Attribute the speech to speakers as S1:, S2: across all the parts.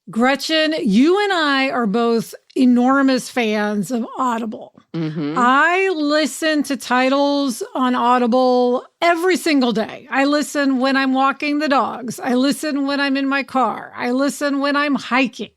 S1: Gretchen, you and I are both enormous fans of Audible. I listen to titles on Audible every single day. I listen when I'm walking the dogs. I listen when I'm in my car. I listen when I'm hiking.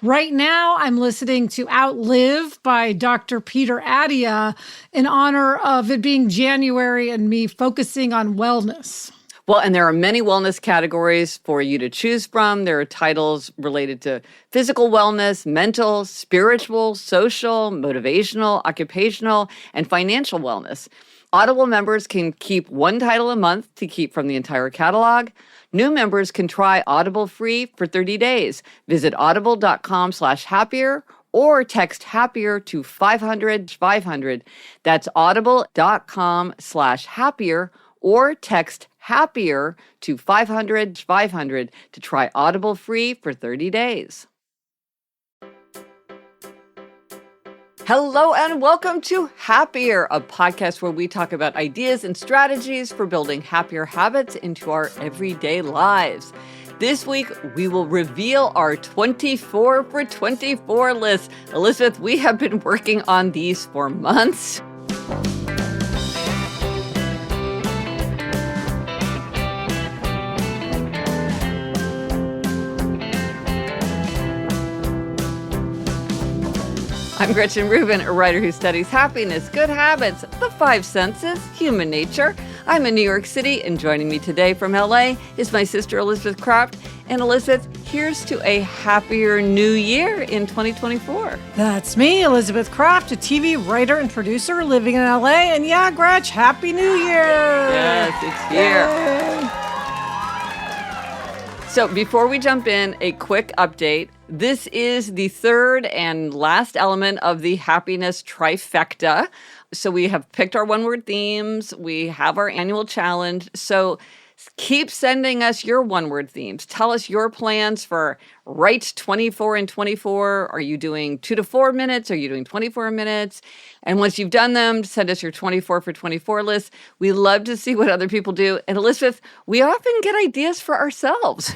S1: Right now, I'm listening to Outlive by Dr. Peter Attia in honor of it being January and me focusing on wellness.
S2: Well, and there are many wellness categories for you to choose from. There are titles related to physical wellness, mental, spiritual, social, motivational, occupational, and financial wellness. Audible members can keep one title a month to keep from the entire catalog. New members can try Audible free for 30 days. Visit audible.com/happier or text happier to 500-500. That's audible.com/happier or text happier to 500-500 to try Audible free for 30 days. Hello and welcome to Happier, a podcast where we talk about ideas and strategies for building happier habits into our everyday lives. This week, we will reveal our 24 for 24 list. Elizabeth, we have been working on these for months. I'm Gretchen Rubin, a writer who studies happiness, good habits, the five senses, human nature. I'm in New York City, and joining me today from LA is my sister Elizabeth Kraft. And Elizabeth, here's to a happier new year in 2024.
S1: That's me, Elizabeth Kraft, a TV writer and producer living in LA. And yeah, Gretch, Happy New Year!
S2: Yes, it's here.
S1: Yay.
S2: So before we jump in, a quick update. This is the third and last element of the Happiness Trifecta. So we have picked our one-word themes. We have our annual challenge. So keep sending us your one-word themes. Tell us your plans for write 24 and 24. Are you doing 2 to 4 minutes? Are you doing 24 minutes? And once you've done them, send us your 24 for 24 list. We love to see what other people do. And Elizabeth, we often get ideas for ourselves.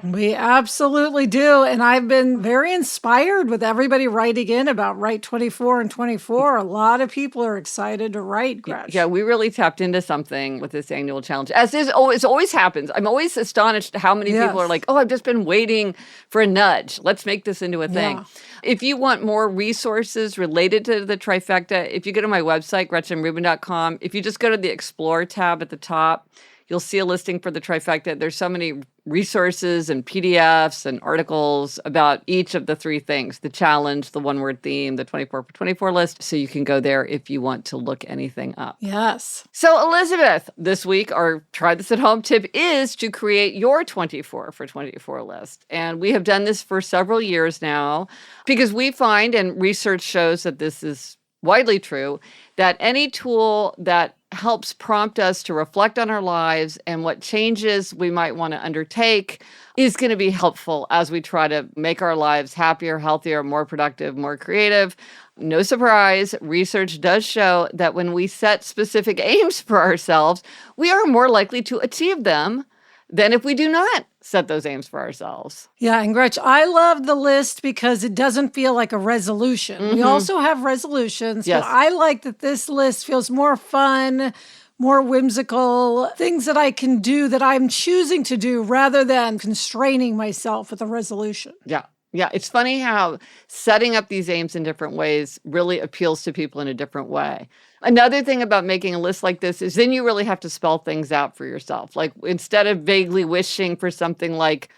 S1: We absolutely do. And I've been very inspired with everybody writing in about write 24 and 24. A lot of people are excited to write, Gretch.
S2: Yeah, we really tapped into something with this annual challenge. As is always happens. I'm always astonished how many people are like, oh, I've just been waiting for a nudge. Let's make this into a thing.
S1: Yeah.
S2: If you want more resources related to the trifecta, if you go to my website, GretchenRubin.com, if you just go to the Explore tab at the top, you'll see a listing for the trifecta. There's so many resources and PDFs and articles about each of the three things, the challenge, the one-word theme, the 24 for 24 list. So you can go there if you want to look anything up.
S1: Yes.
S2: So Elizabeth, this week, our try this at home tip is to create your 24 for 24 list. And we have done this for several years now because we find, and research shows that this is widely true, that any tool that helps prompt us to reflect on our lives and what changes we might want to undertake is going to be helpful as we try to make our lives happier, healthier, more productive, more creative. No surprise, research does show that when we set specific aims for ourselves, we are more likely to achieve them than if we do not set those aims for ourselves.
S1: Yeah, and Gretch, I love the list because it doesn't feel like a resolution. We also have resolutions,
S2: Yes.
S1: but I like that this list feels more fun, more whimsical, things that I can do that I'm choosing to do rather than constraining myself with a resolution.
S2: Yeah. Yeah, it's funny how setting up these aims in different ways really appeals to people in a different way. Another thing about making a list like this is then you really have to spell things out for yourself. Like instead of vaguely wishing for something like,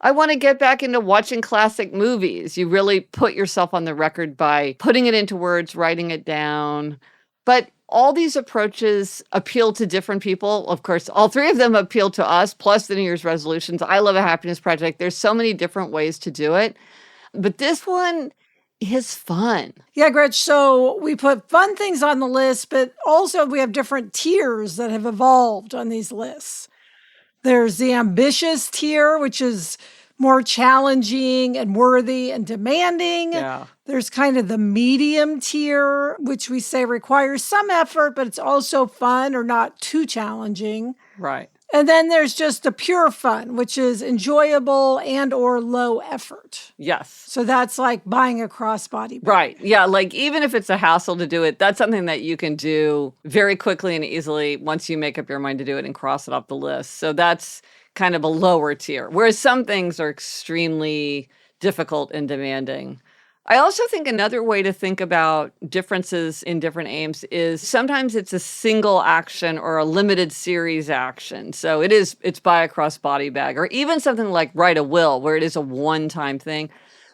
S2: I want to get back into watching classic movies, you really put yourself on the record by putting it into words, writing it down. But all these approaches appeal to different people. Of course, all three of them appeal to us, plus the New Year's resolutions. I love a happiness project. There's so many different ways to do it. But this one is fun.
S1: Yeah, Gretch, so we put fun things on the list, but also we have different tiers that have evolved on these lists. There's the ambitious tier, which is more challenging and worthy and demanding.
S2: Yeah.
S1: There's kind of the medium tier, which we say requires some effort, but it's also fun or not too challenging.
S2: Right.
S1: And then there's just the pure fun, which is enjoyable and or low effort.
S2: Yes.
S1: So that's like buying a crossbody bag.
S2: Right. Yeah. Like even if it's a hassle to do it, that's something that you can do very quickly and easily once you make up your mind to do it and cross it off the list. So that's kind of a lower tier, whereas some things are extremely difficult and demanding. I also think another way to think about differences in different aims is sometimes it's a single action or a limited series action. So it's buy a crossbody bag, or even something like write a will, where it is a one-time thing.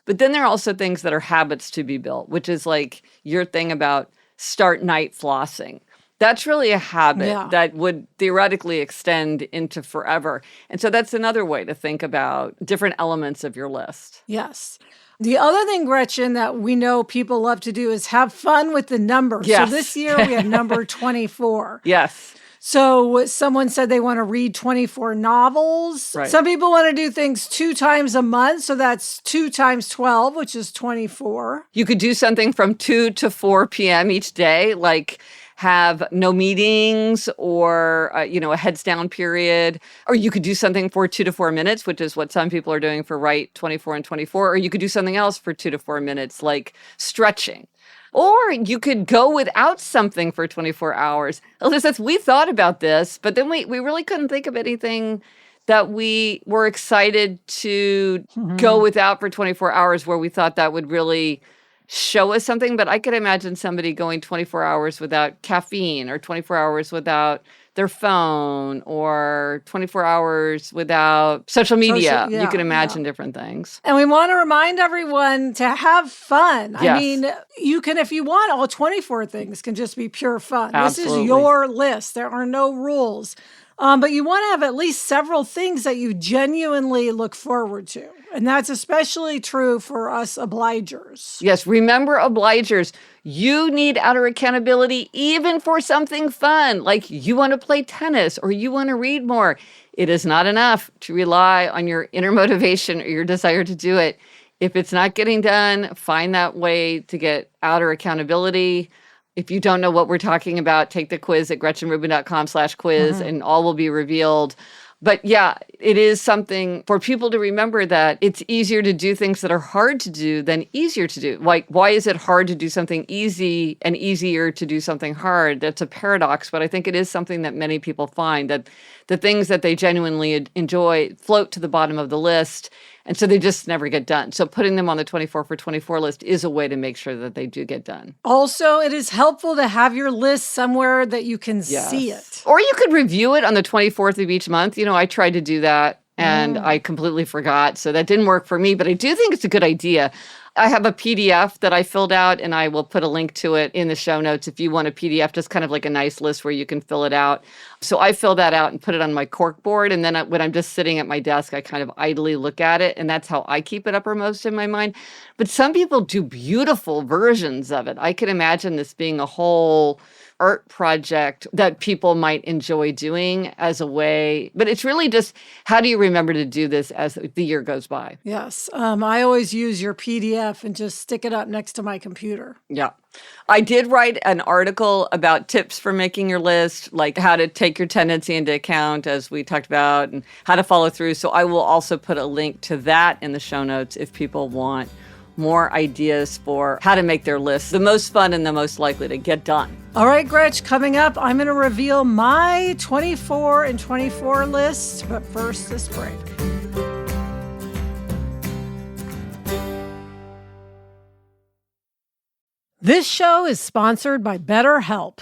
S2: But then there are also things that are habits to be built, which is like your thing about start night flossing. That's really a habit that would theoretically extend into forever. And so that's another way to think about different elements of your list.
S1: Yes. The other thing, Gretchen, that we know people love to do is have fun with the numbers.
S2: Yes.
S1: So this year we have number 24.
S2: Yes.
S1: So someone said they want to read 24 novels.
S2: Right.
S1: Some people want to do things 2 times a month. So that's 2 times 12, which is 24.
S2: You could do something from 2 to 4 p.m. each day, like have no meetings or, a heads down period. Or you could do something for 2 to 4 minutes, which is what some people are doing for Write 24 and 24. Or you could do something else for 2 to 4 minutes, like stretching. Or you could go without something for 24 hours. Elizabeth, we thought about this, but then we really couldn't think of anything that we were excited to go without for 24 hours where we thought that would really show us something. But I could imagine somebody going 24 hours without caffeine, or 24 hours without their phone, or 24 hours without social media. You can imagine different things.
S1: And we want to remind everyone to have fun.
S2: Yes.
S1: I mean, you can, if you want, all 24 things can just be pure fun.
S2: Absolutely.
S1: This is your list. There are no rules. But you want to have at least several things that you genuinely look forward to. And that's especially true for us obligers.
S2: Yes, remember obligers. You need outer accountability even for something fun, like you want to play tennis or you want to read more. It is not enough to rely on your inner motivation or your desire to do it. If it's not getting done, find that way to get outer accountability. If you don't know what we're talking about, take the quiz at GretchenRubin.com/quiz and all will be revealed. But yeah, it is something for people to remember that it's easier to do things that are hard to do than easier to do. Like, why is it hard to do something easy and easier to do something hard? That's a paradox, but I think it is something that many people find, that the things that they genuinely enjoy float to the bottom of the list. And so they just never get done. So putting them on the 24 for 24 list is a way to make sure that they do get done.
S1: Also, it is helpful to have your list somewhere that you can see it.
S2: Or you could review it on the 24th of each month. I tried to do that and I completely forgot. So that didn't work for me, but I do think it's a good idea. I have a PDF that I filled out, and I will put a link to it in the show notes if you want a PDF, just kind of like a nice list where you can fill it out. So I fill that out and put it on my corkboard, and then when I'm just sitting at my desk, I kind of idly look at it, and that's how I keep it uppermost in my mind. But some people do beautiful versions of it. I can imagine this being a whole art project that people might enjoy doing as a way. But it's really just, how do you remember to do this as the year goes by?
S1: Yes. I always use your PDF and just stick it up next to my computer.
S2: Yeah. I did write an article about tips for making your list, like how to take your tendency into account, as we talked about, and how to follow through. So I will also put a link to that in the show notes if people want more ideas for how to make their list the most fun and the most likely to get done.
S1: All right, Gretch, coming up, I'm going to reveal my 24 and 24 list, but first, this break. This show is sponsored by BetterHelp.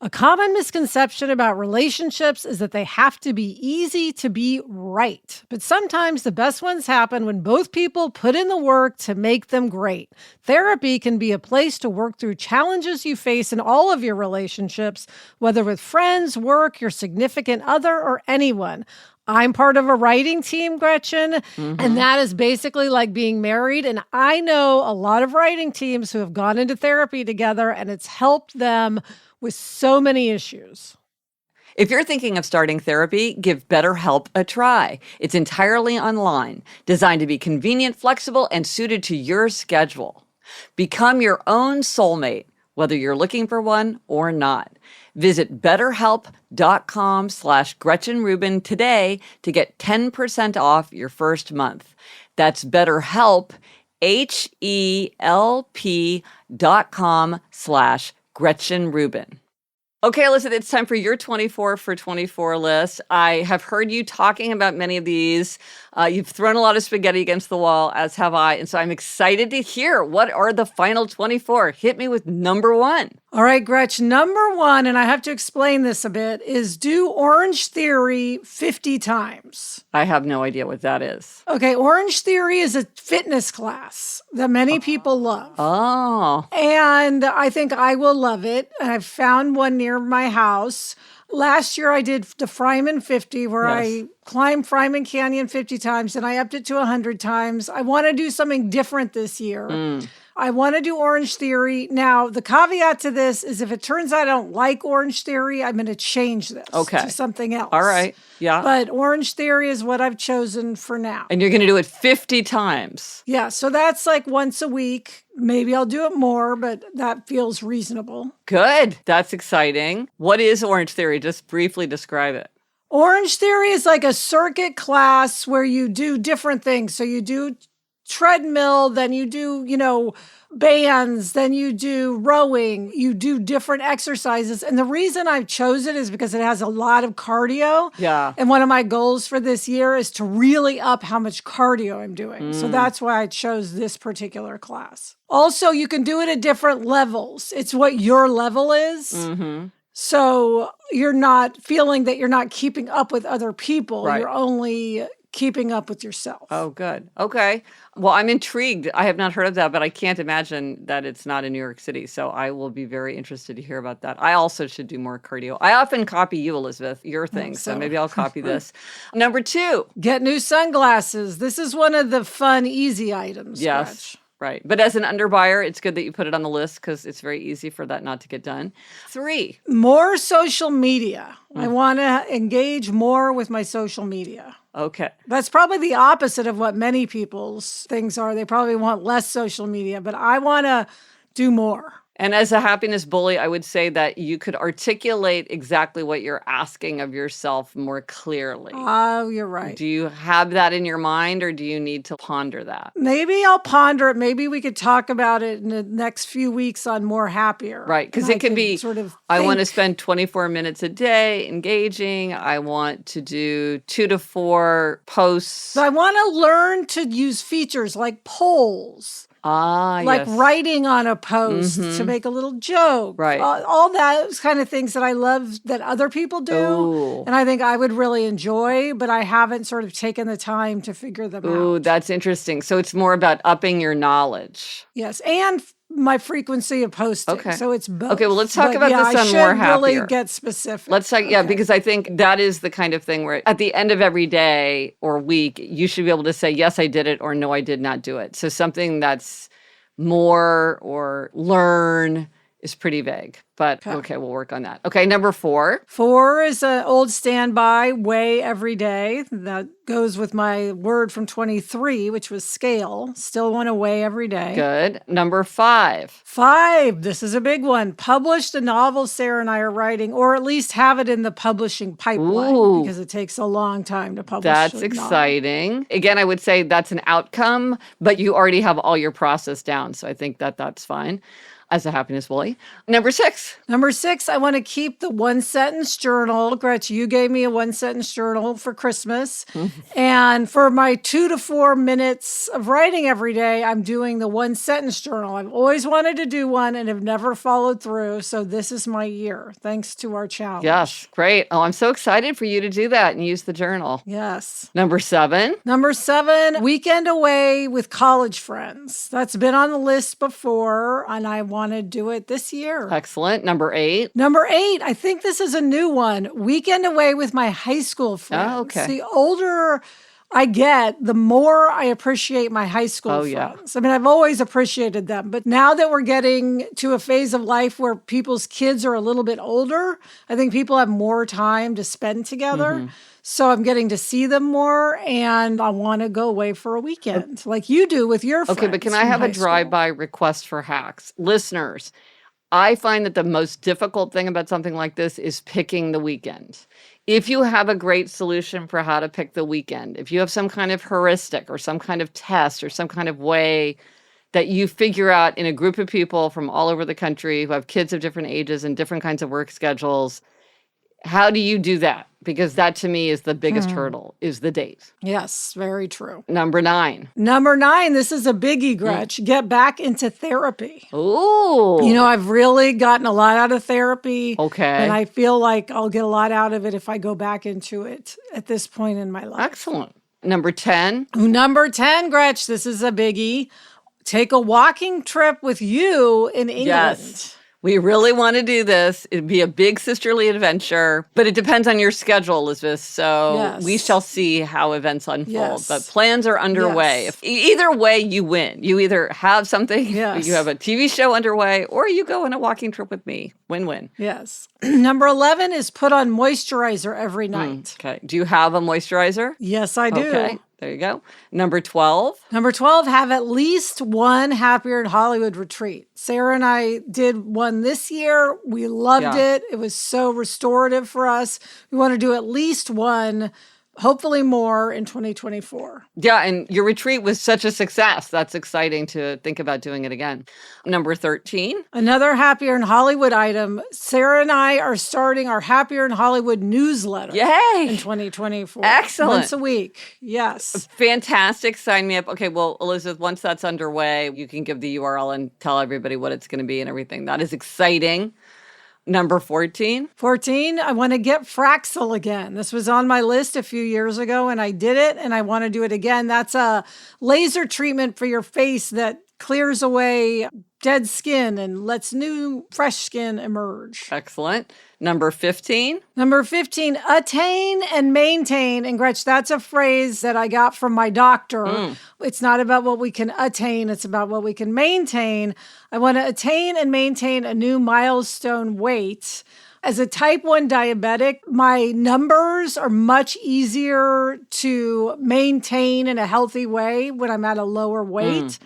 S1: A common misconception about relationships is that they have to be easy to be right. But sometimes the best ones happen when both people put in the work to make them great. Therapy can be a place to work through challenges you face in all of your relationships, whether with friends, work, your significant other, or anyone. I'm part of a writing team, Gretchen, and that is basically like being married. And I know a lot of writing teams who have gone into therapy together, and it's helped them with so many issues.
S2: If you're thinking of starting therapy, give BetterHelp a try. It's entirely online, designed to be convenient, flexible, and suited to your schedule. Become your own soulmate whether you're looking for one or not. Visit betterhelp.com/Gretchen Rubin today to get 10% off your first month. That's BetterHelp, HELP.com/Gretchen Rubin. Okay, listen, it's time for your 24 for 24 list. I have heard you talking about many of these. You've thrown a lot of spaghetti against the wall, as have I. And so I'm excited to hear what are the final 24. Hit me with number one.
S1: All right, Gretch, number one, and I have to explain this a bit, is do Orange Theory 50 times.
S2: I have no idea what that is.
S1: Okay, Orange Theory is a fitness class that many people love.
S2: Oh.
S1: And I think I will love it. I've found one near my house. Last year I did the Fryman 50 where I climbed Fryman Canyon 50 times and I upped it to 100 times. I want to do something different this year. I want to do Orange Theory. Now, the caveat to this is if it turns out I don't like Orange Theory, I'm going to change this to something else.
S2: All right. Yeah.
S1: But Orange Theory is what I've chosen for now.
S2: And you're going to do it 50 times.
S1: Yeah. So that's like once a week. Maybe I'll do it more, but that feels reasonable.
S2: Good. That's exciting. What is Orange Theory? Just briefly describe it.
S1: Orange Theory is like a circuit class where you do different things. So you do treadmill, then you do, bands, then you do rowing, you do different exercises. And the reason I've chosen it is because it has a lot of cardio.
S2: Yeah.
S1: And one of my goals for this year is to really up how much cardio I'm doing. So that's why I chose this particular class. Also, you can do it at different levels. It's what your level is.
S2: Mm-hmm.
S1: So you're not feeling that you're not keeping up with other people.
S2: Right.
S1: You're only keeping up with yourself.
S2: Oh, good. Okay. Well, I'm intrigued. I have not heard of that, but I can't imagine that it's not in New York City. So I will be very interested to hear about that. I also should do more cardio. I often copy you, Elizabeth, your thing. So maybe I'll copy this. Number two.
S1: Get new sunglasses. This is one of the fun, easy items.
S2: Yes.
S1: Gretch.
S2: Right. But as an underbuyer, it's good that you put it on the list because it's very easy for that not to get done. 3.
S1: More social media. I want to engage more with my social media.
S2: Okay.
S1: That's probably the opposite of what many people's things are. They probably want less social media, but I want to do more.
S2: And as a happiness bully, I would say that you could articulate exactly what you're asking of yourself more clearly.
S1: Oh, you're right.
S2: Do you have that in your mind or do you need to ponder that?
S1: Maybe I'll ponder it. Maybe we could talk about it in the next few weeks on More Happier.
S2: Right, because it can be, I want to
S1: think.
S2: spend 24 minutes a day engaging. I want to do 2 to 4 posts.
S1: So I want to learn to use features like polls. Like writing on a post to make a little joke.
S2: Right.
S1: All those kind of things that I love that other people do.
S2: Ooh.
S1: And I think I would really enjoy, but I haven't sort of taken the time to figure them out.
S2: Ooh, that's interesting. So it's more about upping your knowledge.
S1: Yes. And my frequency of posting.
S2: Okay.
S1: So it's both.
S2: Okay, well, let's talk about this on
S1: I
S2: More
S1: should
S2: Happier.
S1: really get specific.
S2: Let's talk, because I think that is the kind of thing where at the end of every day or week, you should be able to say, yes, I did it, or no, I did not do it. So something that's more or learn is pretty vague, but okay, we'll work on that. Okay, number 4.
S1: 4 is an old standby, weigh every day. That goes with my word from 23, which was scale. Still want to weigh every day.
S2: Good. Number 5.
S1: 5, this is a big one. Publish the novel Sarah and I are writing, or at least have it in the publishing pipeline because it takes a long time to publish.
S2: That's exciting. Again, I would say that's an outcome, but you already have all your process down. So I think that that's fine. As a happiness bully. Number 6.
S1: Number 6, I want to keep the 1-sentence journal. Gretch, you gave me a 1-sentence journal for Christmas. And for my 2 to 4 minutes of writing every day, I'm doing the 1-sentence journal. I've always wanted to do one and have never followed through. So this is my year, thanks to our challenge.
S2: Yes, great. Oh, I'm so excited for you to do that and use the journal.
S1: Yes.
S2: Number 7.
S1: Number 7, weekend away with college friends. That's been on the list before, and I want to do it this year.
S2: Excellent. Number 8.
S1: Number 8, I think this is a new one. Weekend away with my high school friends.
S2: Oh, okay.
S1: The older I get, the more I appreciate my high school friends. I mean, I've always appreciated them, but now that we're getting to a phase of life where people's kids are a little bit older, I think people have more time to spend together. So I'm getting to see them more, and I want to go away for a weekend, like you do with your friends.
S2: Okay, but can I have a drive-by request for hacks? Listeners, I find that the most difficult thing about something like this is picking the weekend. If you have a great solution for how to pick the weekend, if you have some kind of heuristic or some kind of test or some kind of way that you figure out in a group of people from all over the country who have kids of different ages and different kinds of work schedules, how do you do that? Because that to me is the biggest hurdle, is the date.
S1: Yes, very true.
S2: Number 9.
S1: Number 9, this is a biggie, Gretch. Get back into therapy.
S2: Ooh.
S1: You know, I've really gotten a lot out of therapy.
S2: Okay.
S1: And I feel like I'll get a lot out of it if I go back into it at this point in my life.
S2: Excellent. Number 10.
S1: Number 10, Gretch, this is a biggie. Take a walking trip with you in England.
S2: Yes. We really want to do this. It'd be a big sisterly adventure, but it depends on your schedule, Elizabeth. So we shall see how events unfold.
S1: Yes.
S2: But plans are underway.
S1: Yes.
S2: Either way, you win. You either have something,
S1: Yes.
S2: you have a TV show underway, or you go on a walking trip with me. Win-win.
S1: Yes. Number 11 is put on moisturizer every night.
S2: Okay. Do you have a moisturizer?
S1: Yes, I do.
S2: Okay. There you go. Number 12.
S1: Number 12, have at least one Happier in Hollywood retreat. Sarah and I did one this year. We loved it. It was so restorative for us. We want to do at least one, hopefully more in 2024.
S2: Yeah, and your retreat was such a success. That's exciting to think about doing it again. Number 13.
S1: Another Happier in Hollywood item. Sarah and I are starting our Happier in Hollywood newsletter.
S2: Yay!
S1: In 2024.
S2: Excellent.
S1: Once a week. Yes.
S2: Fantastic. Sign me up. Okay, well, Elizabeth, once that's underway, you can give the URL and tell everybody what it's going to be and everything. That is exciting. Number 14.
S1: 14, I want to get Fraxel again. This was on my list a few years ago and I did it and I want to do it again. That's a laser treatment for your face that clears away dead skin and lets new, fresh skin emerge.
S2: Excellent. Number 15.
S1: Number 15, attain and maintain. And Gretch, that's a phrase that I got from my doctor. It's not about what we can attain, it's about what we can maintain. I want to attain and maintain a new milestone weight. As a type 1 diabetic, my numbers are much easier to maintain in a healthy way when I'm at a lower weight.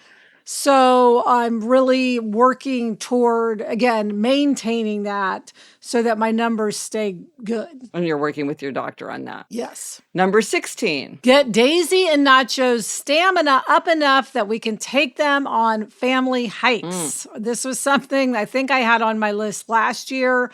S1: So I'm really working toward, again, maintaining that so that my numbers stay good.
S2: And you're working with your doctor on that.
S1: Yes.
S2: Number 16.
S1: Get Daisy and Nacho's stamina up enough that we can take them on family hikes. This was something I think I had on my list last year.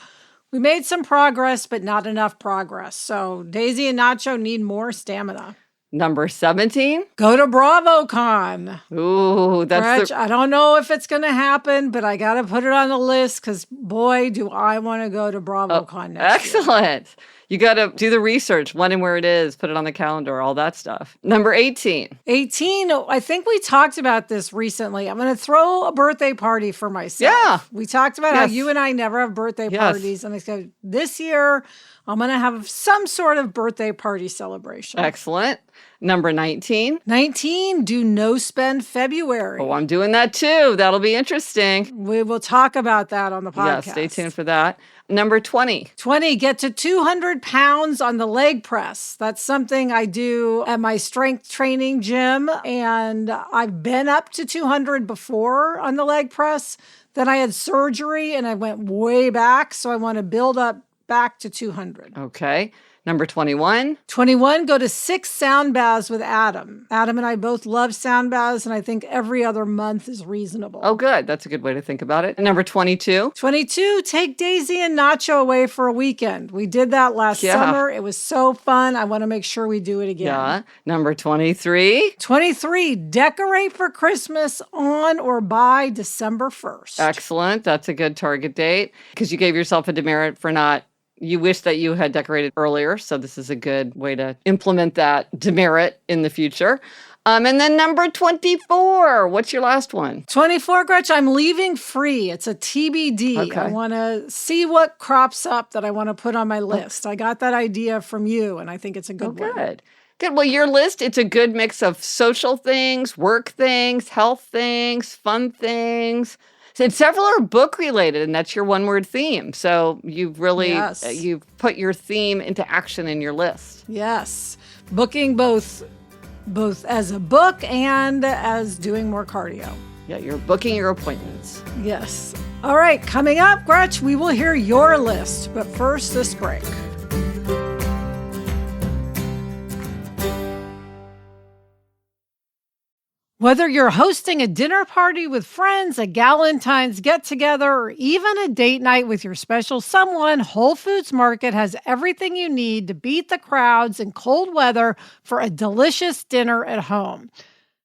S1: We made some progress, but not enough progress. So Daisy and Nacho need more stamina.
S2: Number 17.
S1: Go to BravoCon.
S2: Ooh, that's
S1: Gretch, I don't know if it's going to happen, but I got to put it on the list because, boy, do I want to go to BravoCon next year.
S2: Excellent. You got to do the research, when and where it is, put it on the calendar, all that stuff. Number 18.
S1: 18, I think we talked about this recently. I'm going to throw a birthday party for myself.
S2: Yeah.
S1: We talked about how you and I never have birthday
S2: Yes.
S1: parties. And I said, this year, I'm going to have some sort of birthday party celebration.
S2: Excellent. Number 19.
S1: 19, do no spend February.
S2: Oh, I'm doing that too. That'll be interesting.
S1: We will talk about that on the podcast.
S2: Yeah, stay tuned for that. Number 20.
S1: 20, get to 200 pounds on the leg press. That's something I do at my strength training gym. And I've been up to 200 before on the leg press. Then I had surgery and I went way back. So I want to build up back to 200.
S2: Okay. Number 21.
S1: 21, go to 6 sound baths with Adam. Adam and I both love sound baths, and I think every other month is reasonable.
S2: Oh, good. That's a good way to think about it. Number 22.
S1: 22, take Daisy and Nacho away for a weekend. We did that last summer. It was so fun. I want to make sure we do it again.
S2: Yeah. Number 23.
S1: 23, decorate for Christmas on or by December 1st.
S2: Excellent. That's a good target date because you gave yourself a demerit for not. You wish that you had decorated earlier, so this is a good way to implement that demerit in the future. And then number 24, what's your last one?
S1: 24, Gretch, I'm leaving free. It's a TBD.
S2: Okay.
S1: I want to see what crops up that I want to put on my list. I got that idea from you, and I think it's a good one.
S2: Good. Good. Well, your list, it's a good mix of social things, work things, health things, fun things. And several are book related, and that's your one-word theme. So you've really, you've put your theme into action in your list.
S1: Yes. Booking both as a book and as doing more cardio.
S2: Yeah, you're booking your appointments.
S1: Yes. All right, coming up, Gretch, we will hear your list. But first, this break. Whether you're hosting a dinner party with friends, a Galentine's get-together, or even a date night with your special someone, Whole Foods Market has everything you need to beat the crowds in cold weather for a delicious dinner at home.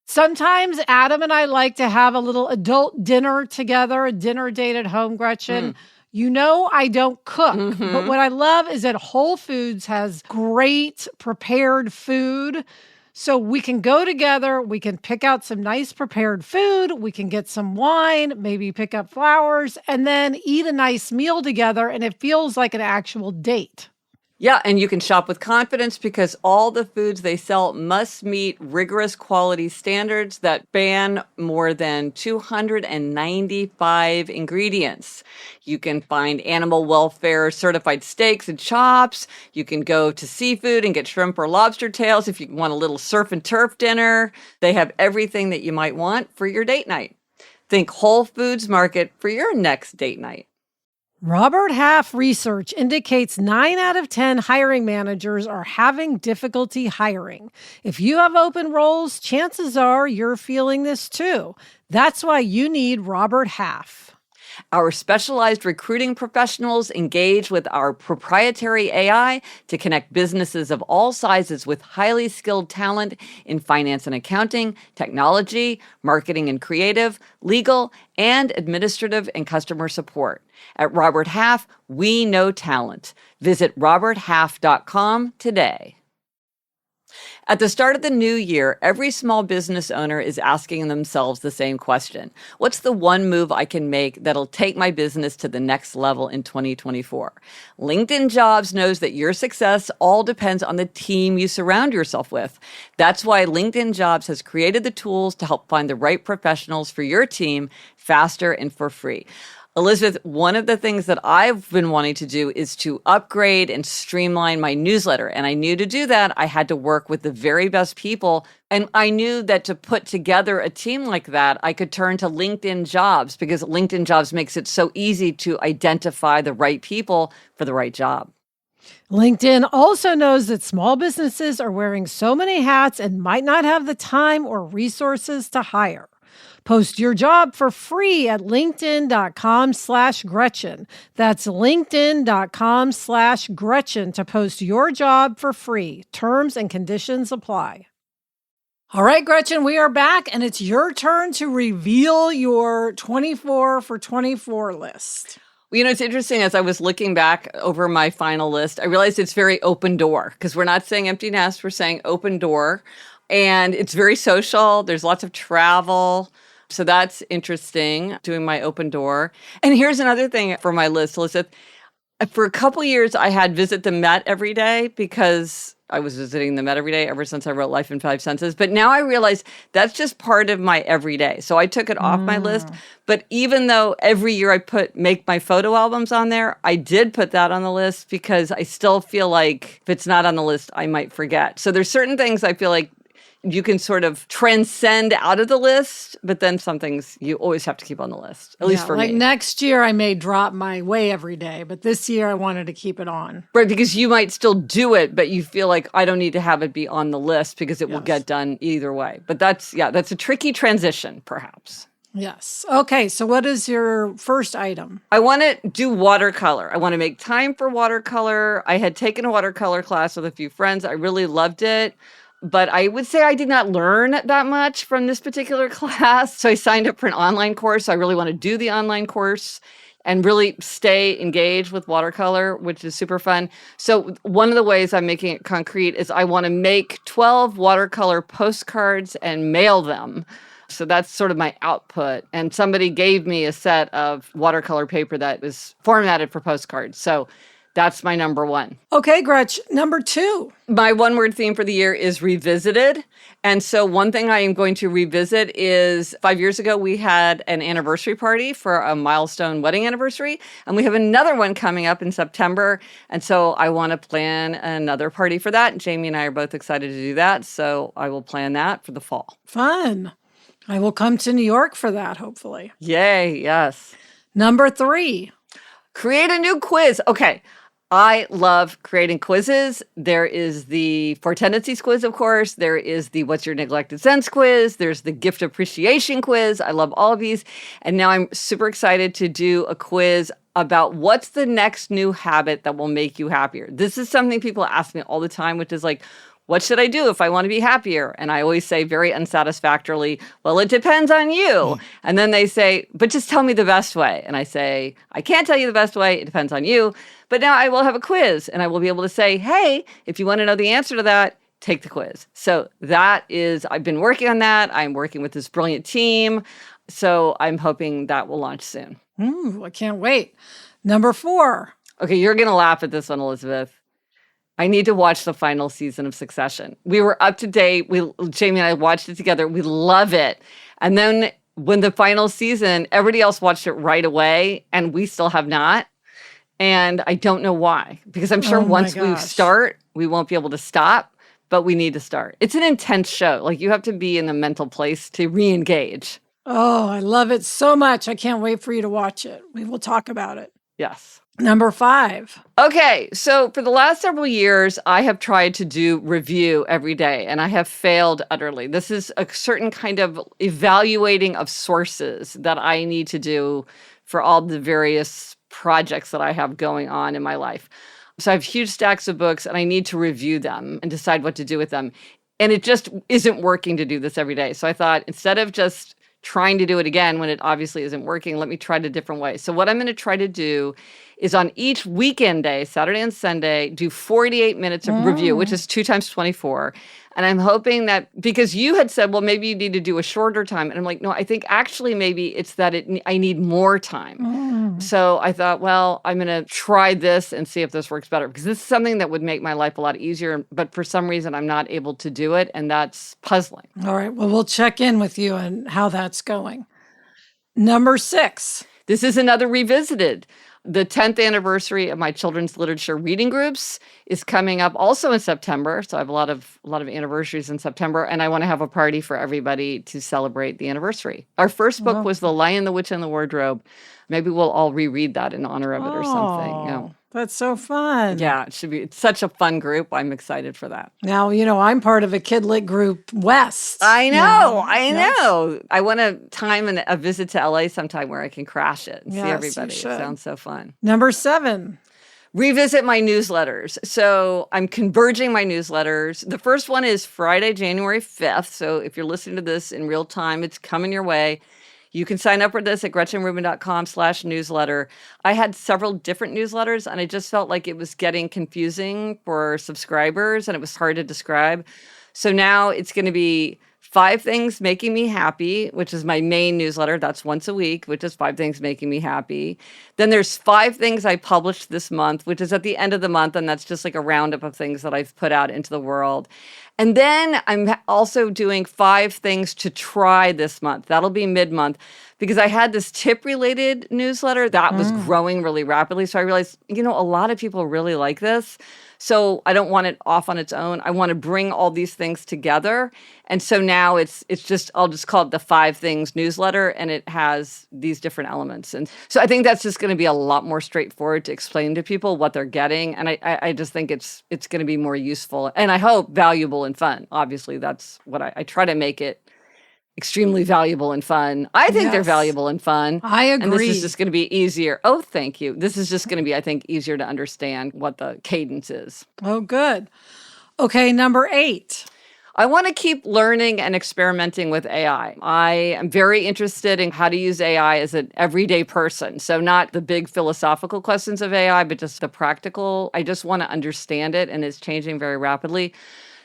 S1: Sometimes Adam and I like to have a little adult dinner together, a dinner date at home, Gretchen. You know I don't cook, but what I love is that Whole Foods has great prepared food. So we can go together, we can pick out some nice prepared food, we can get some wine, maybe pick up flowers, and then eat a nice meal together, and it feels like an actual date.
S2: Yeah, and you can shop with confidence because all the foods they sell must meet rigorous quality standards that span more than 295 ingredients. You can find animal welfare certified steaks and chops. You can go to seafood and get shrimp or lobster tails if you want a little surf and turf dinner. They have everything that you might want for your date night. Think Whole Foods Market for your next date night.
S1: Robert Half research indicates 9 out of 10 hiring managers are having difficulty hiring. If you have open roles, chances are you're feeling this too. That's why you need Robert Half.
S2: Our specialized recruiting professionals engage with our proprietary AI to connect businesses of all sizes with highly skilled talent in finance and accounting, technology, marketing and creative, legal, and administrative and customer support. At Robert Half, we know talent. Visit roberthalf.com today. At the start of the new year, every small business owner is asking themselves the same question. What's the one move I can make that'll take my business to the next level in 2024? LinkedIn Jobs knows that your success all depends on the team you surround yourself with. That's why LinkedIn Jobs has created the tools to help find the right professionals for your team faster and for free. Elizabeth, one of the things that I've been wanting to do is to upgrade and streamline my newsletter. And I knew to do that, I had to work with the very best people. And I knew that to put together a team like that, I could turn to LinkedIn Jobs because LinkedIn Jobs makes it so easy to identify the right people for the right job.
S1: LinkedIn also knows that small businesses are wearing so many hats and might not have the time or resources to hire. Post your job for free at linkedin.com/Gretchen. That's linkedin.com/Gretchen to post your job for free. Terms and conditions apply. All right, Gretchen, we are back, and it's your turn to reveal your 24 for 24 list.
S2: Well, you know, it's interesting. As I was looking back over my final list, I realized it's very open door because we're not saying empty nest, we're saying open door. And it's very social. There's lots of travel. So that's interesting, doing my open door. And here's another thing for my list, Elizabeth. For a couple of years, I had visit the Met every day because I was visiting the Met every day ever since I wrote Life in 5 Senses. But now I realize that's just part of my everyday. So I took it off my list. But even though every year I make my photo albums on there, I did put that on the list because I still feel like if it's not on the list, I might forget. So there's certain things I feel like you can sort of transcend out of the list, but then some things you always have to keep on the list, at least for me.
S1: Like next year, I may drop my way every day, but this year I wanted to keep it on.
S2: Right, because you might still do it, but you feel like I don't need to have it be on the list because it will get done either way. But that's a tricky transition, perhaps.
S1: Yes. Okay, so what is your first item?
S2: I want to do watercolor. I want to make time for watercolor. I had taken a watercolor class with a few friends. I really loved it. But I would say I did not learn that much from this particular class. So I signed up for an online course. I really want to do the online course and really stay engaged with watercolor, which is super fun. So one of the ways I'm making it concrete is I want to make 12 watercolor postcards and mail them. So that's sort of my output. And somebody gave me a set of watercolor paper that was formatted for postcards. So that's my number one.
S1: Okay, Gretch, number two.
S2: My one-word theme for the year is revisited. And so one thing I am going to revisit is 5 years ago, we had an anniversary party for a milestone wedding anniversary. And we have another one coming up in September. And so I want to plan another party for that. Jamie and I are both excited to do that. So I will plan that for the fall.
S1: Fun. I will come to New York for that, hopefully.
S2: Yay, yes.
S1: Number 3.
S2: Create a new quiz. Okay. I love creating quizzes. There is the 4 Tendencies quiz, of course. There is the What's Your Neglected Sense quiz. There's the Gift Appreciation quiz. I love all of these. And now I'm super excited to do a quiz about what's the next new habit that will make you happier. This is something people ask me all the time, which is like, what should I do if I want to be happier? And I always say very unsatisfactorily, well, it depends on you. And then they say, but just tell me the best way. And I say, I can't tell you the best way. It depends on you. But now I will have a quiz and I will be able to say, hey, if you want to know the answer to that, take the quiz. So that is, I've been working on that. I'm working with this brilliant team. So I'm hoping that will launch soon.
S1: I can't wait. Number 4.
S2: Okay, you're going to laugh at this one, Elizabeth. I need to watch the final season of Succession. We were up to date. Jamie and I watched it together. We love it. And then when the final season, everybody else watched it right away, and we still have not. And I don't know why. Because I'm sure once we start, we won't be able to stop, but we need to start. It's an intense show. Like, you have to be in a mental place to re-engage.
S1: Oh, I love it so much. I can't wait for you to watch it. We will talk about it.
S2: Yes.
S1: Number 5.
S2: Okay, so for the last several years, I have tried to do review every day, and I have failed utterly. This is a certain kind of evaluating of sources that I need to do for all the various projects that I have going on in my life. So I have huge stacks of books, and I need to review them and decide what to do with them. And it just isn't working to do this every day. So I thought, instead of just trying to do it again when it obviously isn't working, let me try it a different way. So what I'm going to try to do is on each weekend day, Saturday and Sunday, do 48 minutes of review, which is 2 times 24. And I'm hoping that, because you had said, well, maybe you need to do a shorter time. And I'm like, no, I think actually maybe it's that I need more time. So I thought, well, I'm going to try this and see if this works better, because this is something that would make my life a lot easier. But for some reason, I'm not able to do it. And that's puzzling.
S1: All right. Well, we'll check in with you on how that's going. Number 6.
S2: This is another revisited. The 10th anniversary of my children's literature reading groups is coming up also in September. So I have a lot of anniversaries in September, and I want to have a party for everybody to celebrate the anniversary. Our first book was The Lion, the Witch, and the Wardrobe. Maybe we'll all reread that in honor of it or something. Yeah.
S1: That's so fun.
S2: Yeah, it should be. It's such a fun group. I'm excited for that.
S1: Now, I'm part of a kid lit group, West.
S2: I know. I want to time a visit to LA sometime where I can crash it and see everybody. It sounds so fun.
S1: Number 7.
S2: Revisit my newsletters. So I'm converging my newsletters. The first one is Friday, January 5th. So if you're listening to this in real time, it's coming your way. You can sign up for this at GretchenRubin.com/newsletter. I had several different newsletters, and I just felt like it was getting confusing for subscribers, and it was hard to describe. So now it's going to be 5 Things Making Me Happy, which is my main newsletter. That's once a week, which is 5 Things Making Me Happy. Then there's 5 Things I published this month, which is at the end of the month, and that's just like a roundup of things that I've put out into the world. And then I'm also doing 5 things to try this month. That'll be mid-month, because I had this tip-related newsletter that was growing really rapidly. So I realized, a lot of people really like this. So I don't want it off on its own. I want to bring all these things together. And so now it's just, I'll just call it the 5 Things newsletter, and it has these different elements. And so I think that's just going to be a lot more straightforward to explain to people what they're getting. And I just think it's going to be more useful, and I hope valuable and fun. Obviously, that's what I try to make it extremely valuable and fun. I think they're valuable and fun.
S1: I agree.
S2: And this is just going to be easier. Oh, thank you. This is just going to be, I think, easier to understand what the cadence is.
S1: Oh, good. Okay, number 8.
S2: I want to keep learning and experimenting with AI. I am very interested in how to use AI as an everyday person. So not the big philosophical questions of AI, but just the practical. I just want to understand it, and it's changing very rapidly.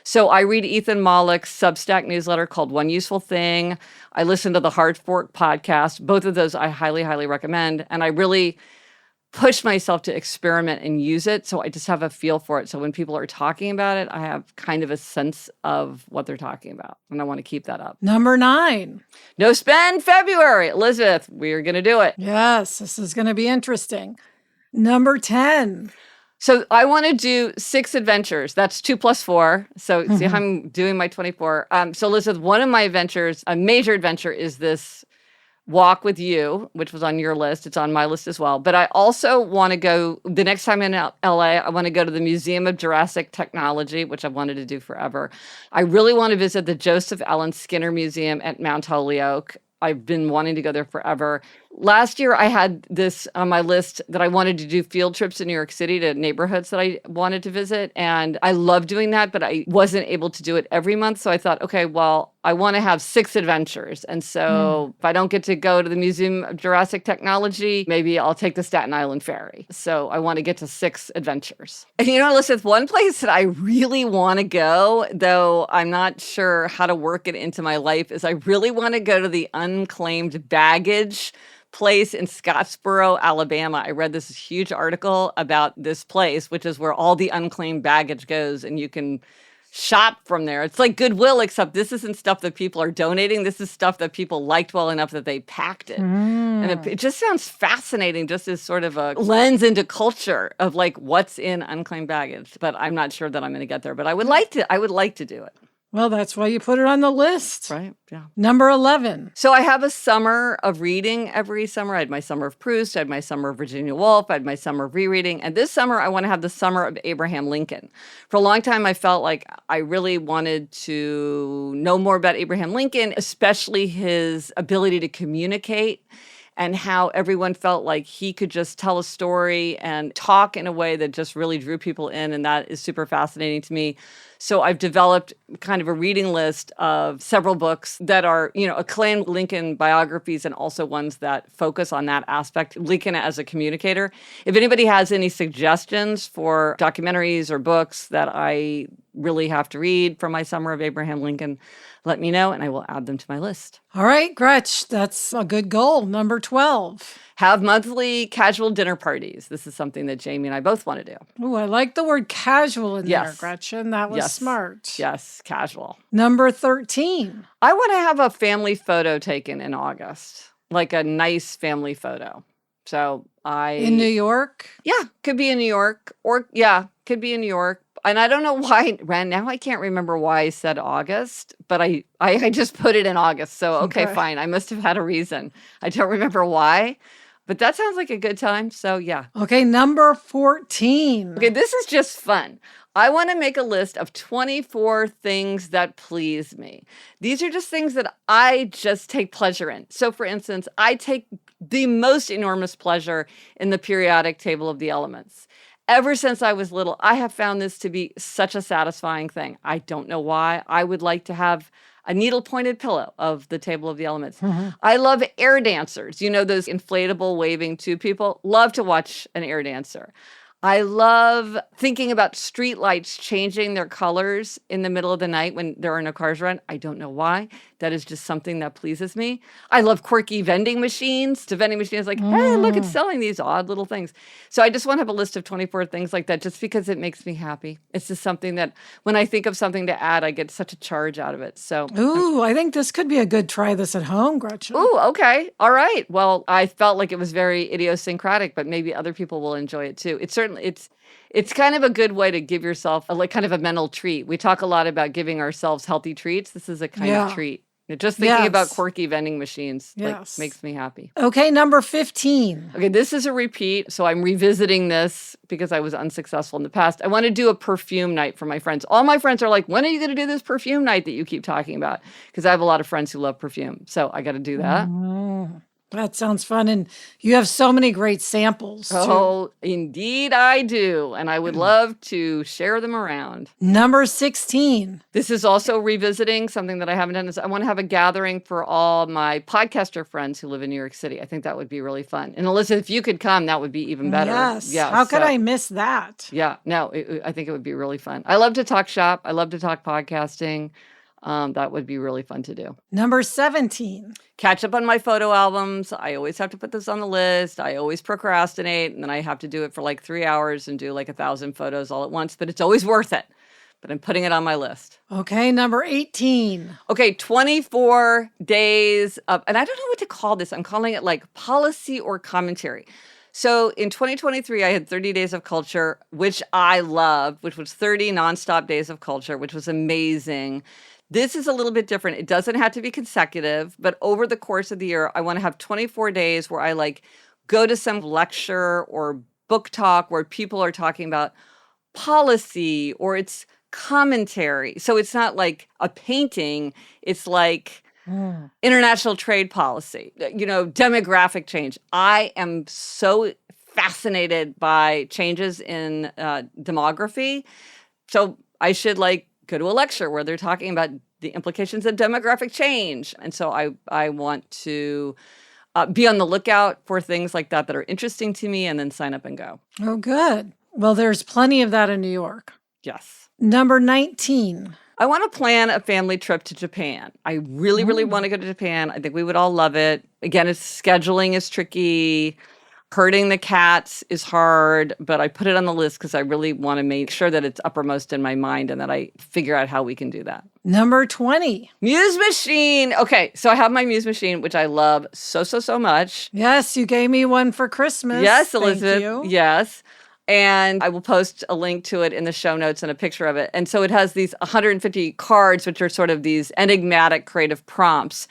S2: So I read Ethan Mollick's Substack newsletter called One Useful Thing. I listen to the Hard Fork podcast. Both of those I highly, highly recommend. And I really push myself to experiment and use it, so I just have a feel for it. So when people are talking about it, I have kind of a sense of what they're talking about. And I want to keep that up.
S1: Number 9.
S2: No Spend February. Elizabeth, we're going to do it.
S1: Yes, this is going to be interesting. Number 10.
S2: So I want to do 6 adventures. That's 2 plus 4. So see how I'm doing my 24. So Elizabeth, one of my adventures, a major adventure, is this walk with you, which was on your list. It's on my list as well. But I also want to go, the next time in LA, I want to go to the Museum of Jurassic Technology, which I've wanted to do forever. I really want to visit the Joseph Allen Skinner Museum at Mount Holyoke. I've been wanting to go there forever. Last year, I had this on my list that I wanted to do field trips in New York City to neighborhoods that I wanted to visit. And I love doing that, but I wasn't able to do it every month. So I thought, okay, well, I want to have 6 adventures. And so if I don't get to go to the Museum of Jurassic Technology, maybe I'll take the Staten Island Ferry. So I want to get to 6 adventures. And Elizabeth, one place that I really want to go, though I'm not sure how to work it into my life, is I really want to go to the unclaimed baggage place in Scottsboro, Alabama. I read this huge article about this place, which is where all the unclaimed baggage goes, and you can shop from there. It's like Goodwill, except this isn't stuff that people are donating. This is stuff that people liked well enough that they packed it. And it just sounds fascinating, just as sort of a lens into culture of like what's in unclaimed baggage. But I'm not sure that I'm going to get there. But I would like to do it.
S1: Well, that's why you put it on the list.
S2: Right, yeah.
S1: Number 11.
S2: So I have a summer of reading every summer. I had my summer of Proust. I had my summer of Virginia Woolf. I had my summer of rereading. And this summer, I want to have the summer of Abraham Lincoln. For a long time, I felt like I really wanted to know more about Abraham Lincoln, especially his ability to communicate and how everyone felt like he could just tell a story and talk in a way that just really drew people in. And that is super fascinating to me. So I've developed kind of a reading list of several books that are, acclaimed Lincoln biographies and also ones that focus on that aspect, Lincoln as a communicator. If anybody has any suggestions for documentaries or books that I really have to read from my summer of Abraham Lincoln, let me know and I will add them to my list.
S1: All right, Gretch, that's a good goal. Number 12.
S2: Have monthly casual dinner parties. This is something that Jamie and I both want to do.
S1: Oh, I like the word casual in there,
S2: Yes.
S1: Gretchen. That was smart.
S2: Yes, casual.
S1: Number 13.
S2: I want to have a family photo taken in August, like a nice family photo. So
S1: In New York?
S2: Yeah, could be in New York could be in New York. And I don't know why, Ren, now I can't remember why I said August, but I just put it in August. So, okay, fine. I must have had a reason. I don't remember why, but that sounds like a good time. So, yeah.
S1: Okay, number 14.
S2: Okay, this is just fun. I want to make a list of 24 things that please me. These are just things that I just take pleasure in. So, for instance, I take the most enormous pleasure in the periodic table of the elements. Ever since I was little, I have found this to be such a satisfying thing. I don't know why. I would like to have a needle-pointed pillow of the table of the elements. I love air dancers. Those inflatable waving tube people? Love to watch an air dancer. I love thinking about streetlights changing their colors in the middle of the night when there are no cars around. I don't know why. That is just something that pleases me. I love quirky vending machines. The vending machine is like, hey, look, it's selling these odd little things. So I just want to have a list of 24 things like that just because it makes me happy. It's just something that when I think of something to add, I get such a charge out of it. So,
S1: ooh, I think this could be a good try this at home, Gretchen.
S2: Ooh, okay. All right. Well, I felt like it was very idiosyncratic, but maybe other people will enjoy it too. It's kind of a good way to give yourself kind of a mental treat. We talk a lot about giving ourselves healthy treats. This is a kind of treat. Just thinking about quirky vending machines makes me happy.
S1: Okay, number 15.
S2: Okay, this is a repeat. So I'm revisiting this because I was unsuccessful in the past. I want to do a perfume night for my friends. All my friends are like, when are you going to do this perfume night that you keep talking about? Because I have a lot of friends who love perfume. So I got to do that.
S1: That sounds fun. And you have so many great samples, too.
S2: Oh, indeed I do. And I would love to share them around.
S1: Number 16.
S2: This is also revisiting something that I haven't done. Is I want to have a gathering for all my podcaster friends who live in New York City. I think that would be really fun. And Elizabeth, if you could come, that would be even better.
S1: Yes. How could I miss that?
S2: Yeah. No, I think it would be really fun. I love to talk shop. I love to talk podcasting. That would be really fun to do.
S1: Number 17.
S2: Catch up on my photo albums. I always have to put this on the list. I always procrastinate, and then I have to do it for like 3 hours and do like 1,000 photos all at once, but it's always worth it. But I'm putting it on my list.
S1: Okay, number 18.
S2: Okay, 24 days of, and I don't know what to call this. I'm calling it like policy or commentary. So in 2023, I had 30 days of culture, which I loved, which was 30 nonstop days of culture, which was amazing. This is a little bit different. It doesn't have to be consecutive, but over the course of the year, I want to have 24 days where I like go to some lecture or book talk where people are talking about policy or it's commentary. So it's not like a painting, it's like international trade policy, demographic change. I am so fascinated by changes in demography. So I should like go to a lecture where they're talking about the implications of demographic change. And so I want to be on the lookout for things like that are interesting to me and then sign up and go.
S1: Oh, good. Well, there's plenty of that in New York.
S2: Yes.
S1: Number 19.
S2: I want to plan a family trip to Japan. I really, really want to go to Japan. I think we would all love it. Again, scheduling is tricky. Herding the cats is hard, but I put it on the list because I really want to make sure that it's uppermost in my mind and that I figure out how we can do that.
S1: Number 20.
S2: Muse machine. Okay, so I have my Muse machine, which I love so, so, so much.
S1: Yes, you gave me one for Christmas.
S2: Yes, Elizabeth.
S1: Thank you.
S2: Yes. And I will post a link to it in the show notes and a picture of it. And so it has these 150 cards, which are sort of these enigmatic creative prompts.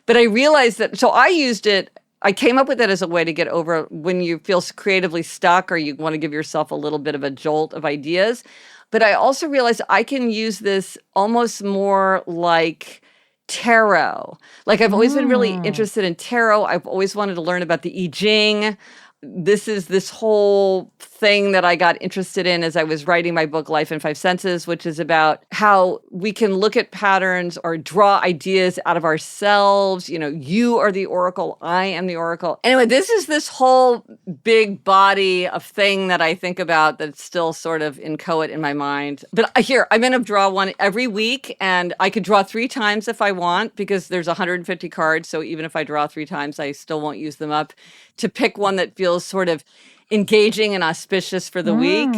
S2: But I realized that, so I used it, I came up with it as a way to get over when you feel creatively stuck or you want to give yourself a little bit of a jolt of ideas. But I also realized I can use this almost more like tarot. Like I've always been really interested in tarot. I've always wanted to learn about the I Ching. This is this whole thing that I got interested in as I was writing my book, Life in Five Senses, which is about how we can look at patterns or draw ideas out of ourselves. You are the oracle, I am the oracle. Anyway, this is this whole big body of thing that I think about that's still sort of inchoate in my mind. But here, I'm going to draw one every week, and I could draw 3 times if I want, because there's 150 cards. So even if I draw 3 times, I still won't use them up, to pick one that feels sort of engaging and auspicious for the week.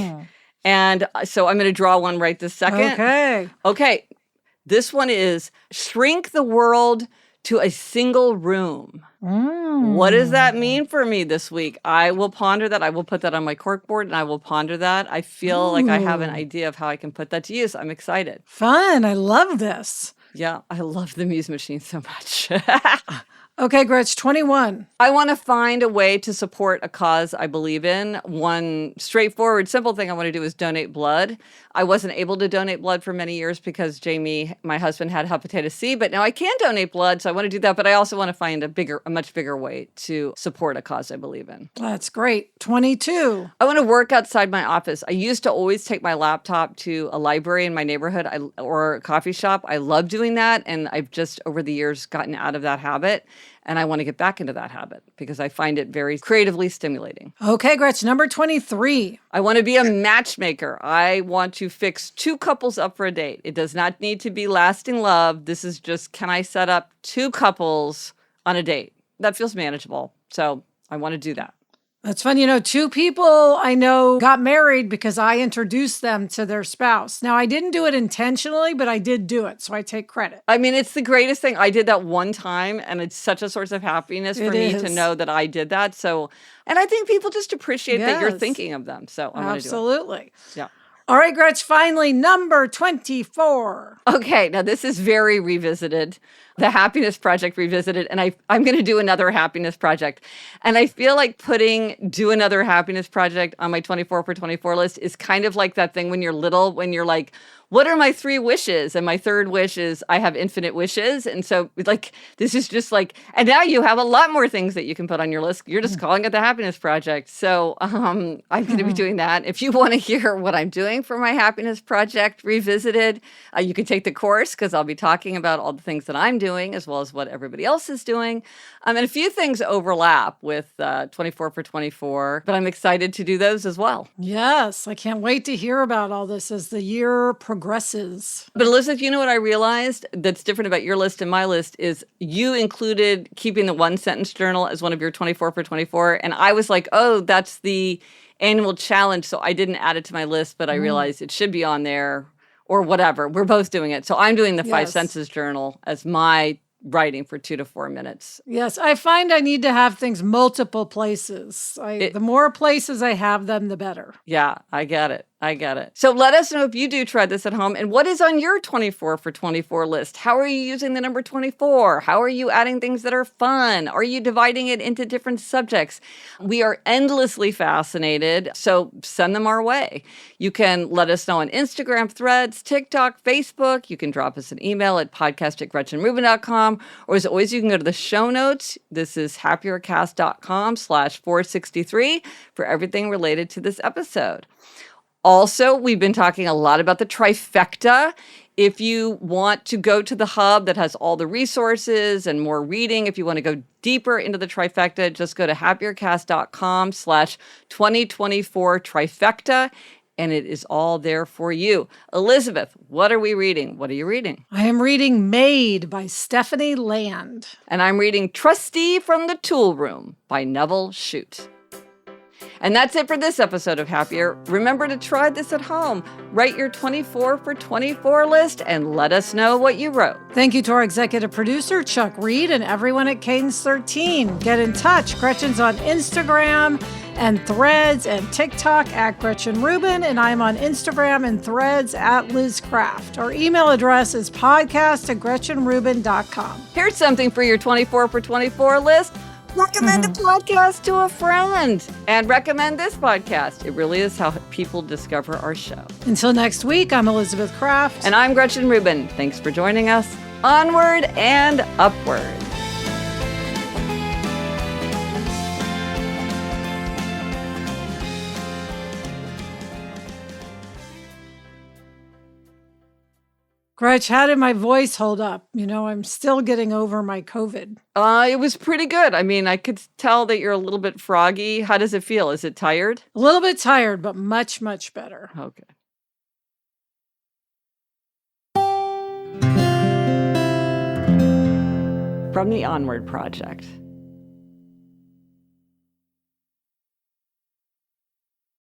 S2: And so I'm going to draw one right this second. Okay. This one is shrink the world to a single room. What does that mean for me this week? I will ponder that. I will put that on my corkboard and I will ponder that. I feel like I have an idea of how I can put that to use. I'm excited.
S1: Fun. I love this.
S2: Yeah, I love the Muse machine so much.
S1: Okay, Gretch, 21.
S2: I want to find a way to support a cause I believe in. One straightforward, simple thing I want to do is donate blood. I wasn't able to donate blood for many years because Jamie, my husband, had hepatitis C, but now I can donate blood, so I want to do that. But I also want to find a much bigger way to support a cause I believe in.
S1: That's great. 22.
S2: I want to work outside my office. I used to always take my laptop to a library in my neighborhood or a coffee shop. I love doing that, and I've just over the years gotten out of that habit. And I want to get back into that habit because I find it very creatively stimulating.
S1: Okay, Gretch, number 23.
S2: I want to be a matchmaker. I want to fix 2 couples up for a date. It does not need to be lasting love. This is just, can I set up 2 couples on a date? That feels manageable. So I want to do that.
S1: That's fun. 2 people I know got married because I introduced them to their spouse. Now, I didn't do it intentionally, but I did do it, so I take credit.
S2: I mean, it's the greatest thing. I did that one time, and it's such a source of happiness for me to know that I did that. So, and I think people just appreciate that you're thinking of them. So I want to do it.
S1: Absolutely.
S2: Yeah.
S1: All right, Gretch, finally, number 24.
S2: Okay, now this is very revisited. The Happiness Project revisited, and I'm going to do another Happiness Project. And I feel like do another Happiness Project on my 24 for 24 list is kind of like that thing when you're little, when you're like, what are my 3 wishes? And my 3rd wish is I have infinite wishes. And so like, this is just like, and now you have a lot more things that you can put on your list. You're just calling it the Happiness Project. So I'm going to be doing that. If you want to hear what I'm doing for my Happiness Project revisited, you can take the course because I'll be talking about all the things that I'm doing as well as what everybody else is doing. And a few things overlap with 24 for 24, but I'm excited to do those as well.
S1: Yes, I can't wait to hear about all this as the year progresses.
S2: But Elizabeth, you know what I realized that's different about your list and my list is you included keeping the 1-sentence journal as one of your 24 for 24. And I was like, oh, that's the annual challenge. So I didn't add it to my list, but I realized it should be on there or whatever. We're both doing it. So I'm doing the 5 senses journal as my writing for 2 to 4 minutes.
S1: Yes, I find I need to have things multiple places. The more places I have them, the better.
S2: Yeah, I get it. I get it. So let us know if you do try this at home and what is on your 24 for 24 list. How are you using the number 24? How are you adding things that are fun? Are you dividing it into different subjects? We are endlessly fascinated, so send them our way. You can let us know on Instagram, Threads, TikTok, Facebook. You can drop us an email at podcast@gretchenrubin.com. Or as always, you can go to the show notes. This is happiercast.com/463 for everything related to this episode. Also, we've been talking a lot about the trifecta. If you want to go to the hub that has all the resources and more reading, if you want to go deeper into the trifecta, just go to happiercast.com/2024 trifecta, and it is all there for you. Elizabeth, what are we reading? What are you reading?
S1: I am reading Made by Stephanie Land.
S2: And I'm reading Trustee from the Tool Room by Neville Shute. And that's it for this episode of Happier. Remember to try this at home. Write your 24 for 24 list and let us know what you wrote.
S1: Thank you to our executive producer, Chuck Reed, and everyone at Cadence 13. Get in touch. Gretchen's on Instagram and Threads and TikTok at Gretchen Rubin, and I'm on Instagram and Threads at Liz Craft. Our email address is podcast@GretchenRubin.com.
S2: Here's something for your 24 for 24 list. Recommend a podcast to a friend and recommend this podcast. It really is how people discover our show.
S1: Until next week, I'm Elizabeth Craft.
S2: And I'm Gretchen Rubin. Thanks for joining us. Onward and upward.
S1: Gretch, how did my voice hold up? You know, I'm still getting over my COVID.
S2: It was pretty good. I mean, I could tell that you're a little bit froggy. How does it feel? Is it tired?
S1: A little bit tired, but much, much better.
S2: Okay. From the Onward Project.